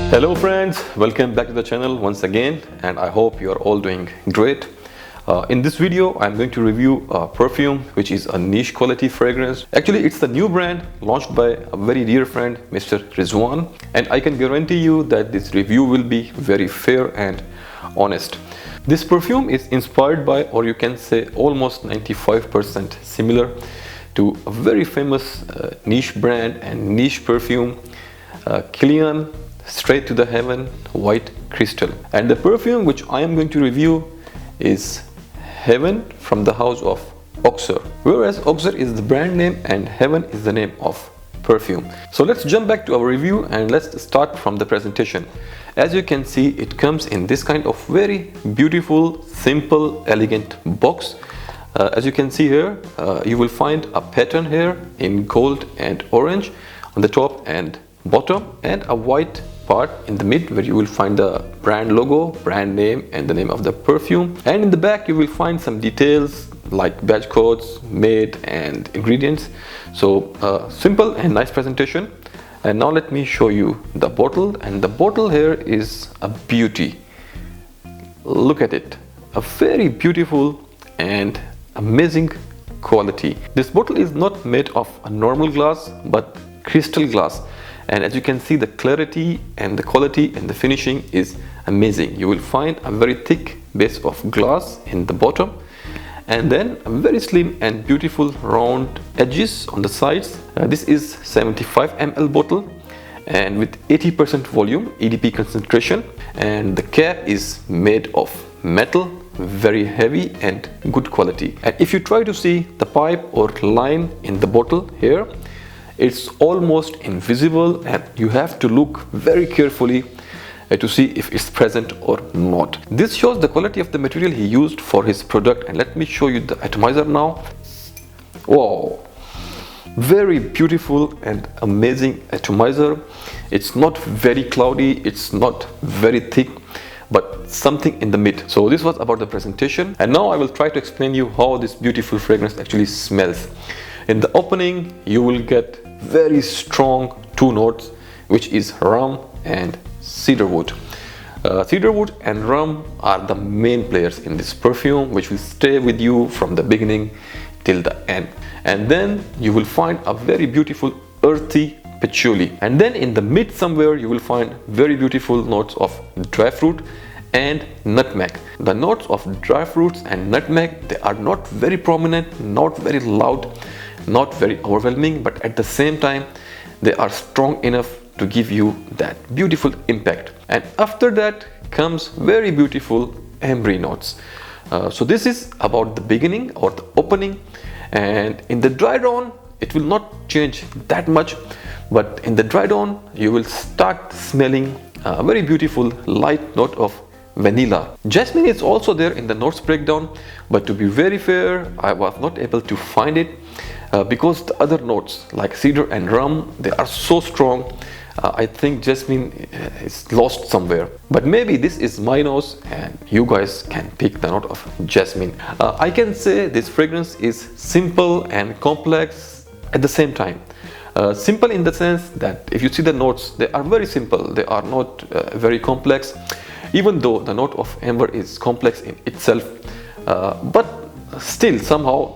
Hello friends, welcome back to the channel once again, and I hope you are all doing great. In this video I'm going to review a perfume which is a niche quality fragrance. Actually it's the new brand launched by a very dear friend, Mr. Rizwan, and I can guarantee you that this review will be very fair and honest. This perfume is inspired by, or you can say almost 95% similar to a very famous niche brand and niche perfume, Kilian Straight to the Heaven White Crystal. And the perfume which I am going to review is Heaven from the house of OXOR, whereas OXOR is the brand name and Heaven is the name of perfume. So let's jump back to our review and let's start from the presentation. As you can see, it comes in this kind of very beautiful, simple, elegant box. As you can see here, you will find a pattern here in gold and orange on the top and bottom, and a white part in the mid where you will find the brand logo, brand name and the name of the perfume, and in the back you will find some details like badge codes, made and ingredients. So simple and nice presentation. And now let me show you the bottle, and the bottle here is a beauty. Look at it, a very beautiful and amazing quality. This bottle is not made of a normal glass but crystal glass, and as you can see, the clarity and the quality and the finishing is amazing. You will find a very thick base of glass in the bottom, and then a very slim and beautiful round edges on the sides. This is 75 ml bottle and with 80% volume EDP concentration, and the cap is made of metal, very heavy and good quality. And if you try to see the pipe or line in the bottle here, it's almost invisible, and you have to look very carefully to see if it's present or not. This shows the quality of the material he used for his product. And let me show you the atomizer now. Wow, very beautiful and amazing atomizer. It's not very cloudy, it's not very thick, but something in the mid. So this was about the presentation, and now I will try to explain you how this beautiful fragrance actually smells. In the opening you will get very strong two notes, which is rum and cedarwood. Cedarwood and rum are the main players in this perfume, which will stay with you from the beginning till the end. And then you will find a very beautiful earthy patchouli, and then in the mid somewhere you will find very beautiful notes of dry fruit and nutmeg. The notes of dry fruits and nutmeg, they are not very prominent, not very loud, not very overwhelming, but at the same time they are strong enough to give you that beautiful impact. And after that comes very beautiful ambery notes. So this is about the beginning or the opening, and in the dry down it will not change that much, but in the dry down you will start smelling a very beautiful light note of vanilla. Jasmine is also there in the notes breakdown, but to be very fair, I was not able to find it because the other notes like cedar and rum, they are so strong. I think jasmine is lost somewhere, but maybe this is my nose and you guys can pick the note of jasmine. I can say this fragrance is simple and complex at the same time. Simple in the sense that if you see the notes, they are very simple, they are not very complex, even though the note of amber is complex in itself, but still somehow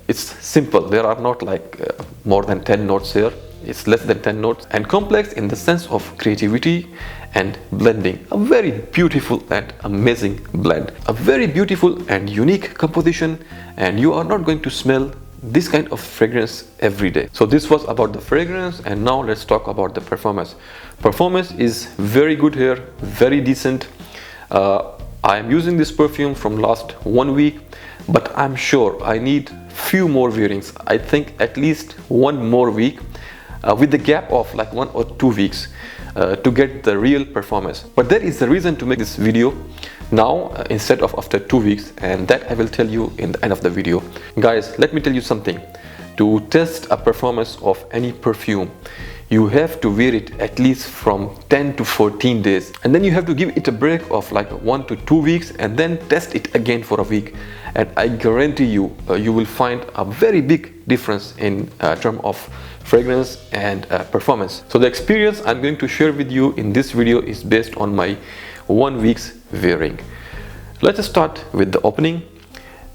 it's simple. There are not like more than 10 notes here, it's less than 10 notes. And complex in the sense of creativity and blending, a very beautiful and amazing blend, a very beautiful and unique composition, and you are not going to smell this kind of fragrance every day. So this was about the fragrance, and now let's talk about the performance. Performance is very good here, very decent. I am using this perfume from last 1 week, but I'm sure I need few more wearings. I think at least one more week with the gap of like 1 or 2 weeks to get the real performance. But there is a reason to make this video now instead of after 2 weeks, and that I will tell you in the end of the video. Guys, let me tell you something. To test a performance of any perfume, you have to wear it at least from 10 to 14 days, and then you have to give it a break of like 1 to 2 weeks, and then test it again for a week. And I guarantee you, you will find a very big difference in terms of fragrance and performance. So the experience I'm going to share with you in this video is based on my 1 week's wearing. Let us start with the opening.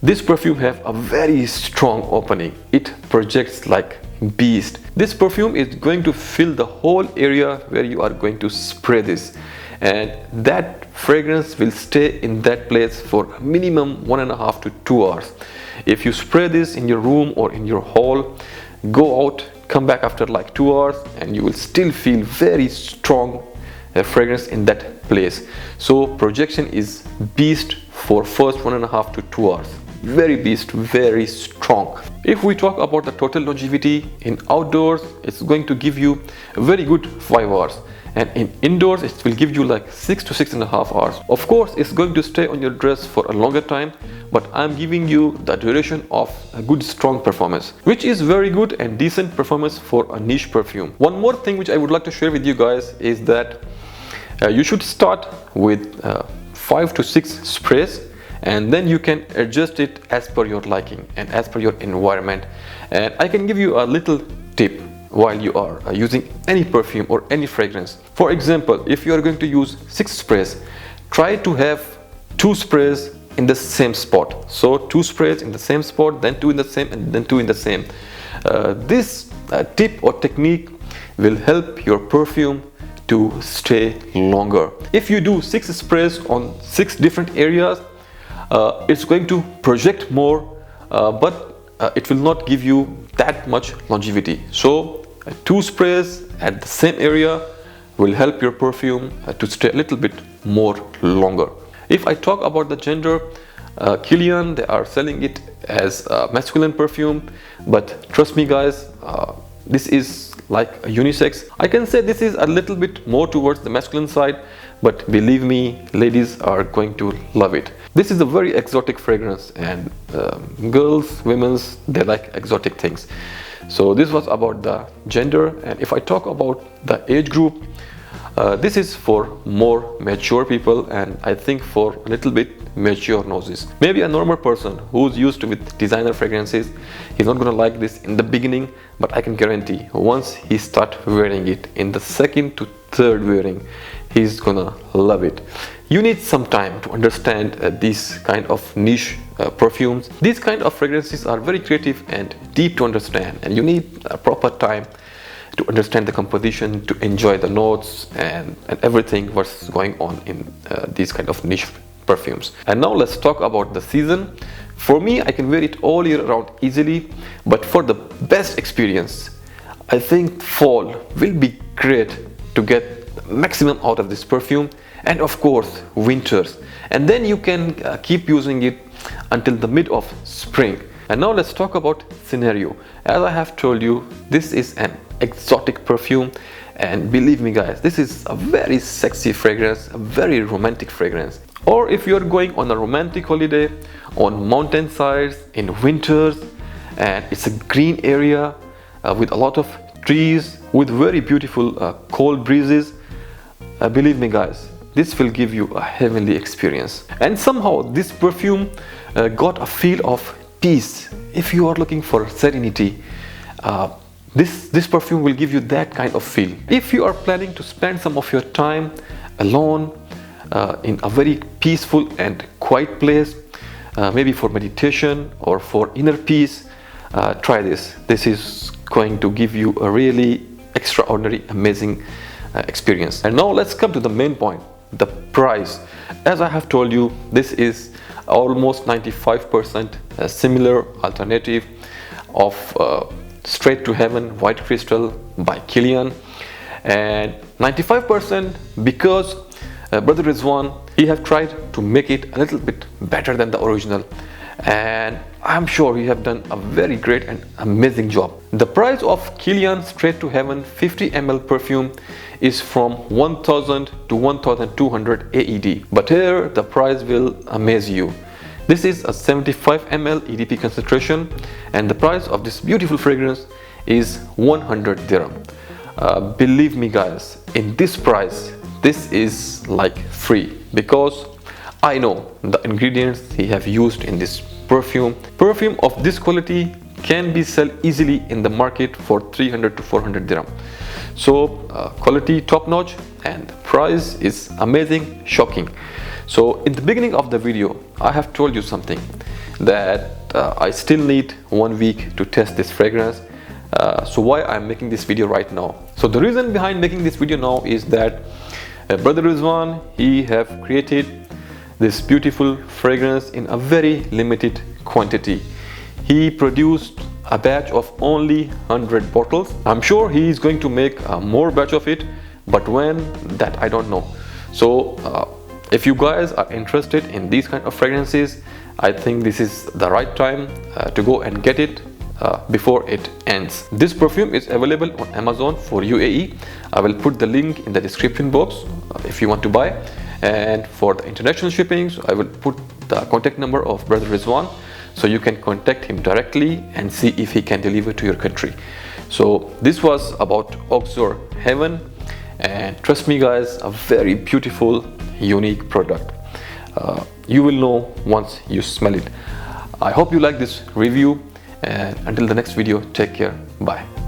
This perfume have a very strong opening. It projects like beast. This perfume is going to fill the whole area where you are going to spray this, and that fragrance will stay in that place for a minimum 1.5 to 2 hours. If you spray this in your room or in your hall, go out, come back after like 2 hours, and you will still feel very strong fragrance in that place. So projection is beast for first 1.5 to 2 hours. Very beast, very strong. If we talk about the total longevity in outdoors, it's going to give you a very good 5 hours, and in indoors it will give you like 6 to 6.5 hours. Of course, it's going to stay on your dress for a longer time, but I'm giving you the duration of a good strong performance, which is very good and decent performance for a niche perfume. One more thing which I would like to share with you guys is that you should start with 5 to 6 sprays, and then you can adjust it as per your liking and as per your environment. And I can give you a little tip while you are using any perfume or any fragrance. For example, if you are going to use 6 sprays, try to have 2 sprays in the same spot. So 2 sprays in the same spot, then 2 in the same, and then 2 in the same. This tip or technique will help your perfume to stay longer. If you do 6 sprays on 6 different areas, it's going to project more, but it will not give you that much longevity. So 2 sprays at the same area will help your perfume to stay a little bit more longer. If I talk about the gender, Kilian, they are selling it as a masculine perfume, but trust me guys, this is like a unisex. I can say this is a little bit more towards the masculine side, but believe me, ladies are going to love it. This is a very exotic fragrance, and girls, women, they like exotic things. So this was about the gender. And if I talk about the age group, this is for more mature people, and I think for a little bit mature noses. Maybe a normal person who's used to with designer fragrances, he's not gonna like this in the beginning, but I can guarantee once he start wearing it in the 2nd to 3rd wearing, he's gonna love it. You need some time to understand these kind of niche perfumes. These kind of fragrances are very creative and deep to understand, and you need a proper time to understand the composition, to enjoy the notes and everything what's going on in these kind of niche perfumes. And now let's talk about the season. For me, I can wear it all year round easily, but for the best experience, I think fall will be great to get maximum out of this perfume, and of course winters, and then you can keep using it until the mid of spring. And now let's talk about scenario. As I have told you, this is an exotic perfume, and believe me guys, this is a very sexy fragrance, a very romantic fragrance. Or if you're going on a romantic holiday on mountain sides in winters, and it's a green area with a lot of trees with very beautiful cold breezes, believe me guys, this will give you a heavenly experience. And somehow this perfume got a feel of peace. If you are looking for serenity, this perfume will give you that kind of feel. If you are planning to spend some of your time alone in a very peaceful and quiet place, maybe for meditation or for inner peace, try this. This is going to give you a really extraordinary, amazing experience. And now let's come to the main point, the price. As I have told you, this is almost 95% a similar alternative of Straight to Heaven White Crystal by Kilian, and 95% because Brother Rizwan, he have tried to make it a little bit better than the original, and I'm sure he have done a very great and amazing job. The price of Kilian Straight to Heaven 50 ml perfume is from 1000 to 1200 AED, but here the price will amaze you. This is a 75 ml EDP concentration, and the price of this beautiful fragrance is 100 dirham. Believe me guys, in this price, this is like free, because I know the ingredients he have used in this perfume. Perfume of this quality can be sold easily in the market for 300 to 400 dirham. So quality top notch and price is amazing, shocking. So in the beginning of the video, I have told you something that I still need 1 week to test this fragrance. So why I'm making this video right now? So the reason behind making this video now is that brother Rizwan, he have created this beautiful fragrance in a very limited quantity. He produced a batch of only 100 bottles. I'm sure he is going to make more batch of it, but when, that I don't know. So if you guys are interested in these kind of fragrances, I think this is the right time to go and get it before it ends. This perfume is available on Amazon for UAE. I will put the link in the description box if you want to buy. And for the international shipping, I will put the contact number of brother Rizwan, so you can contact him directly and see if he can deliver to your country. So this was about OXOR Heaven, and trust me guys, a very beautiful, unique product. You will know once you smell it. I hope you like this review, and until the next video, take care, bye.